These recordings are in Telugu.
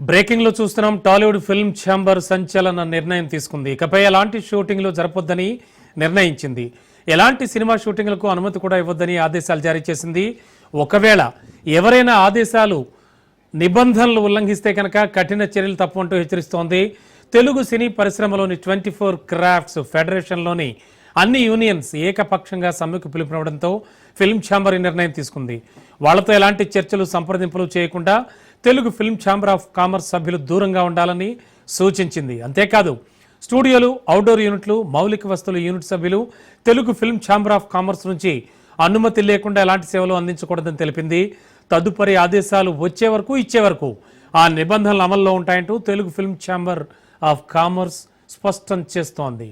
బ్రేకింగ్ లో చూస్తున్నాం. టాలీవుడ్ ఫిల్మ్ ఛాంబర్ సంచలన నిర్ణయం తీసుకుంది. ఇకపై ఎలాంటి షూటింగ్లు జరపొద్దని నిర్ణయించింది. ఎలాంటి సినిమా షూటింగ్లకు అనుమతి కూడా ఇవ్వొద్దని ఆదేశాలు జారీ చేసింది. ఒకవేళ ఎవరైనా ఆదేశాలు నిబంధనలు ఉల్లంఘిస్తే కనుక కఠిన చర్యలు తప్పంటూ హెచ్చరిస్తోంది. తెలుగు సినీ పరిశ్రమలోని 24 క్రాఫ్ట్స్ ఫెడరేషన్లోని అన్ని యూనియన్స్ ఏకపక్షంగా సమ్మెకు పిలుపునివ్వడంతో ఫిల్మ్ ఛాంబర్ ఈ నిర్ణయం తీసుకుంది. వాళ్లతో ఎలాంటి చర్చలు సంప్రదింపులు చేయకుండా Telugu film chamber of commerce సభ్యులు దూరంగా ఉండాలని సూచించింది. అంతేకాదు స్టూడియోలు, అవుట్డోర్ యూనిట్లు, మౌలిక వస్తువుల యూనిట్ సభ్యులు Telugu film chamber of commerce నుంచి అనుమతి లేకుండా ఎలాంటి సేవలు అందించకూడదని తెలిపింది. తదుపరి ఆదేశాలు వచ్చే వరకు ఇచ్చే వరకు ఆ నిబంధనలు అమల్లో ఉంటాయంటూ Telugu film chamber of commerce స్పష్టం చేస్తోంది.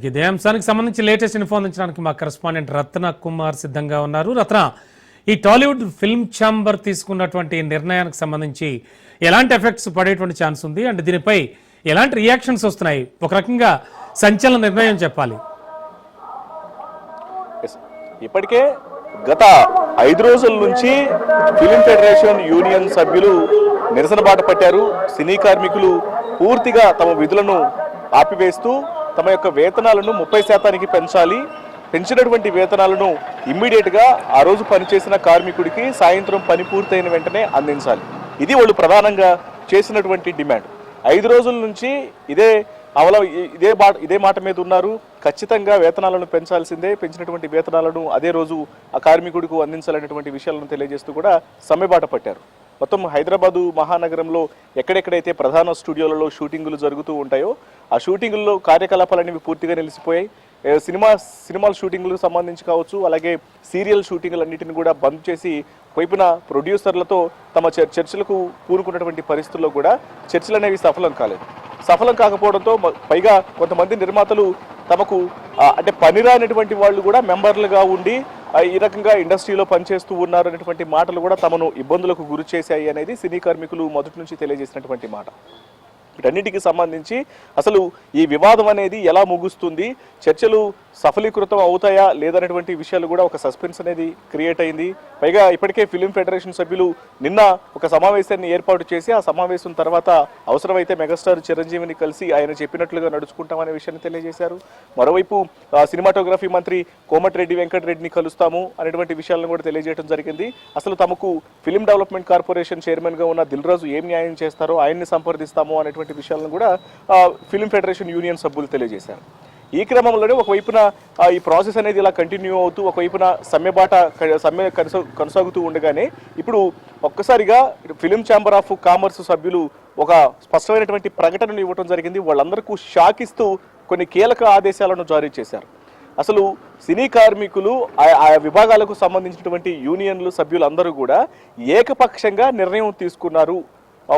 ఇదే అంశానికి సంబంధించి లేటెస్ట్ ఇన్ఫో అందించడానికి మా కరెస్పాండెంట్ రత్న కుమార్ సిద్ధంగా ఉన్నారు. రత్న, ఈ టాలీవుడ్ ఫిల్మ్ ఛాంబర్ తీసుకున్నటువంటి నిర్ణయానికి సంబంధించి ఎలాంటి ఎఫెక్ట్స్ పడేటువంటి ఛాన్స్ ఉంది అండ్ దీనిపై ఎలాంటి రియాక్షన్స్ వస్తున్నాయి? ఒక రకంగా సంచలన నిర్ణయం చెప్పాలి. ఇప్పటికే గత 5 రోజుల నుంచి ఫిలిం ఫెడరేషన్ యూనియన్ సభ్యులు నిరసన బాట పట్టారు. సినీ కార్మికులు పూర్తిగా తమ విధులను ఆపివేస్తూ తమ యొక్క వేతనాలను 30% పెంచాలి, పెంచినటువంటి వేతనాలను ఇమ్మీడియట్గా ఆ రోజు పనిచేసిన కార్మికుడికి సాయంత్రం పని పూర్తయిన వెంటనే అందించాలి. ఇది వాళ్ళు ప్రధానంగా చేసినటువంటి డిమాండ్. 5 రోజుల నుంచి ఇదే మాట మీద ఉన్నారు. ఖచ్చితంగా వేతనాలను పెంచాల్సిందే, పెంచినటువంటి వేతనాలను అదే రోజు ఆ కార్మికుడికి అందించాలనేటువంటి విషయాలను తెలియజేస్తూ కూడా సమ్మెబాట పట్టారు. మొత్తం హైదరాబాదు మహానగరంలో ఎక్కడెక్కడైతే ప్రధాన స్టూడియోలలో షూటింగులు జరుగుతూ ఉంటాయో ఆ షూటింగుల్లో కార్యకలాపాలనేవి పూర్తిగా నిలిచిపోయాయి. సినిమాల షూటింగులకు సంబంధించి కావచ్చు, అలాగే సీరియల్ షూటింగులన్నింటిని కూడా బంద్ చేసి వైపున ప్రొడ్యూసర్లతో తమ చర్చలకు పూనుకున్నటువంటి పరిస్థితుల్లో కూడా చర్చలు అనేవి సఫలం కాకపోవడంతో పైగా కొంతమంది నిర్మాతలు తమకు అంటే పనిరానటువంటి వాళ్ళు కూడా మెంబర్లుగా ఉండి ఈ రకంగా ఇండస్ట్రీలో పనిచేస్తూ ఉన్నారు అనేటువంటి మాటలు కూడా తమను ఇబ్బందులకు గురి చేశాయి అనేది సినీ కార్మికులు మొదటి నుంచి తెలియజేసినటువంటి మాట. వీటన్నిటికి సంబంధించి అసలు ఈ వివాదం అనేది ఎలా ముగుస్తుంది, చర్చలు సఫలీకృతం అవుతాయా లేదనేటువంటి విషయాలు కూడా ఒక సస్పెన్స్ అనేది క్రియేట్ అయింది. పైగా ఇప్పటికే ఫిలిం ఫెడరేషన్ సభ్యులు నిన్న ఒక సమావేశాన్ని ఏర్పాటు చేసి ఆ సమావేశం తర్వాత అవసరమైతే మెగాస్టార్ చిరంజీవిని కలిసి ఆయన చెప్పినట్లుగా నడుచుకుంటామనే విషయాన్ని తెలియజేశారు. మరోవైపు సినిమాటోగ్రఫీ మంత్రి కోమటిరెడ్డి వెంకటరెడ్డిని కలుస్తాము అనేటువంటి విషయాలను కూడా తెలియజేయడం జరిగింది. అసలు తమకు ఫిలిం డెవలప్మెంట్ కార్పొరేషన్ చైర్మన్గా ఉన్న దిల్ రాజు ఏం న్యాయం చేస్తారో ఆయన్ని సంప్రదిస్తాము అనేటువంటి విషయాలను కూడా ఫిలిం ఫెడరేషన్ యూనియన్ సభ్యులు తెలియజేశారు. ఈ క్రమంలోనే ఒకవైపున ఈ ప్రాసెస్ అనేది ఇలా కంటిన్యూ అవుతూ ఒకవైపున సమ్మె కొనసాగుతూ ఉండగానే ఇప్పుడు ఒక్కసారిగా ఫిలిం ఛాంబర్ ఆఫ్ కామర్స్ సభ్యులు ఒక స్పష్టమైనటువంటి ప్రకటనను ఇవ్వడం జరిగింది. వాళ్ళందరికీ షాక్ ఇస్తూ కొన్ని కీలక ఆదేశాలను జారీ చేశారు. అసలు సినీ కార్మికులు ఆ విభాగాలకు సంబంధించినటువంటి యూనియన్లు సభ్యులందరూ కూడా ఏకపక్షంగా నిర్ణయం తీసుకున్నారు.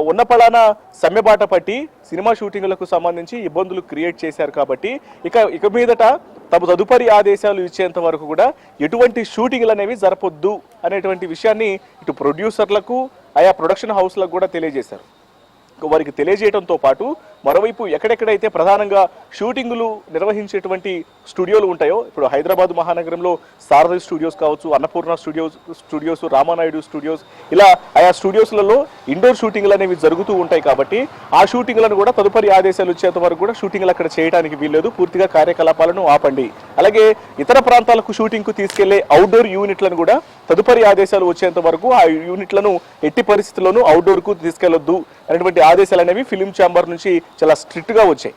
ఉన్న పలానా సమ్మెబాట పట్టి సినిమా షూటింగ్లకు సంబంధించి ఇబ్బందులు క్రియేట్ చేశారు కాబట్టి ఇక మీదట తమ తదుపరి ఆదేశాలు ఇచ్చేంత వరకు కూడా ఎటువంటి షూటింగ్లు అనేవి జరపొద్దు అనేటువంటి విషయాన్ని ఇటు ప్రొడ్యూసర్లకు ఆయా ప్రొడక్షన్ హౌస్లకు కూడా తెలియజేశారు. వారికి తెలియజేయడంతో పాటు మరోవైపు ఎక్కడెక్కడైతే ప్రధానంగా షూటింగులు నిర్వహించేటువంటి స్టూడియోలు ఉంటాయో, ఇప్పుడు హైదరాబాద్ మహానగరంలో సారథి స్టూడియోస్ కావచ్చు, అన్నపూర్ణ స్టూడియోస్, రామానాయుడు స్టూడియోస్, ఇలా ఆయా స్టూడియోస్లలో ఇండోర్ షూటింగ్లు అనేవి జరుగుతూ ఉంటాయి కాబట్టి ఆ షూటింగ్లను కూడా తదుపరి ఆదేశాలు వచ్చేంత వరకు కూడా షూటింగ్లు అక్కడ చేయడానికి వీల్లేదు, పూర్తిగా కార్యకలాపాలను ఆపండి. అలాగే ఇతర ప్రాంతాలకు షూటింగ్కు తీసుకెళ్లే అవుట్డోర్ యూనిట్లను కూడా తదుపరి ఆదేశాలు వచ్చేంత వరకు ఆ యూనిట్లను ఎట్టి పరిస్థితుల్లోనూ అవుట్డోర్కు తీసుకెళ్లొద్దు అనేటువంటి ఆదేశాలు అనేవి ఫిలిం ఛాంబర్ నుంచి చాలా స్ట్రిక్ట్గా వచ్చాయి.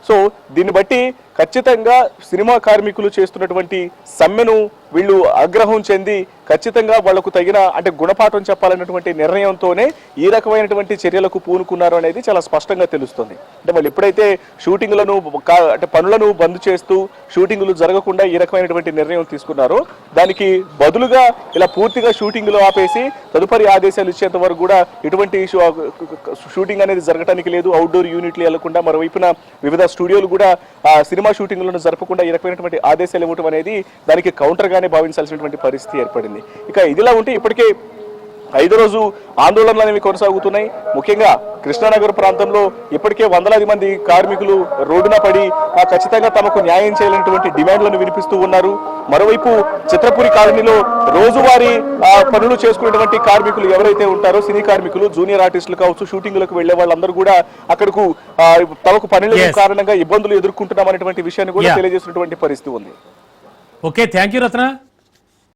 సో దీన్ని బట్టి ఖచ్చితంగా సినిమా కార్మికులు చేస్తున్నటువంటి సమ్మెను వీళ్ళు ఆగ్రహం చెంది ఖచ్చితంగా వాళ్లకు తగిన అంటే గుణపాఠం చెప్పాలన్నటువంటి నిర్ణయంతోనే ఈ రకమైనటువంటి చర్యలకు పూనుకున్నారు అనేది చాలా స్పష్టంగా తెలుస్తుంది. అంటే వాళ్ళు ఎప్పుడైతే షూటింగ్లను అంటే పనులను బంద్ చేస్తూ షూటింగ్లు జరగకుండా ఈ రకమైనటువంటి నిర్ణయం తీసుకున్నారో దానికి బదులుగా ఇలా పూర్తిగా షూటింగ్లు ఆపేసి తదుపరి ఆదేశాలు ఇచ్చేంత వరకు కూడా ఎటువంటి షూటింగ్ అనేది జరగడానికి లేదు. అవుట్డోర్ యూనిట్లు వెళ్లకుండా మరోవైపున వివిధ స్టూడియోలు కూడా సినిమా షూటింగ్లను జరపకుండా ఈ రకమైనటువంటి ఆదేశాలు ఇవ్వడం అనేది దానికి కౌంటర్ గానే భావించాల్సినటువంటి పరిస్థితి ఏర్పడింది. ఇక ఇదిలా ఉంటే ఇప్పటికే 5వ రోజు ఆందోళనలు అనేవి కొనసాగుతున్నాయి. ముఖ్యంగా కృష్ణానగర్ ప్రాంతంలో ఇప్పటికే వందలాది మంది కార్మికులు రోడ్డున పడి ఖచ్చితంగా తమకు న్యాయం చేయాలనేటువంటి డిమాండ్లను వినిపిస్తూ ఉన్నారు. మరోవైపు చిత్రపురి కాలనీలో రోజువారీ పనులు చేసుకునేటువంటి కార్మికులు ఎవరైతే ఉంటారో సినీ కార్మికులు, జూనియర్ ఆర్టిస్టులు కావచ్చు, షూటింగ్లకు వెళ్లే వాళ్ళందరూ కూడా అక్కడకు తమకు పనుల కారణంగా ఇబ్బందులు ఎదుర్కొంటున్నామనేటువంటి విషయాన్ని కూడా తెలియజేసినటువంటి పరిస్థితి ఉంది. Okay, thank you Ratna.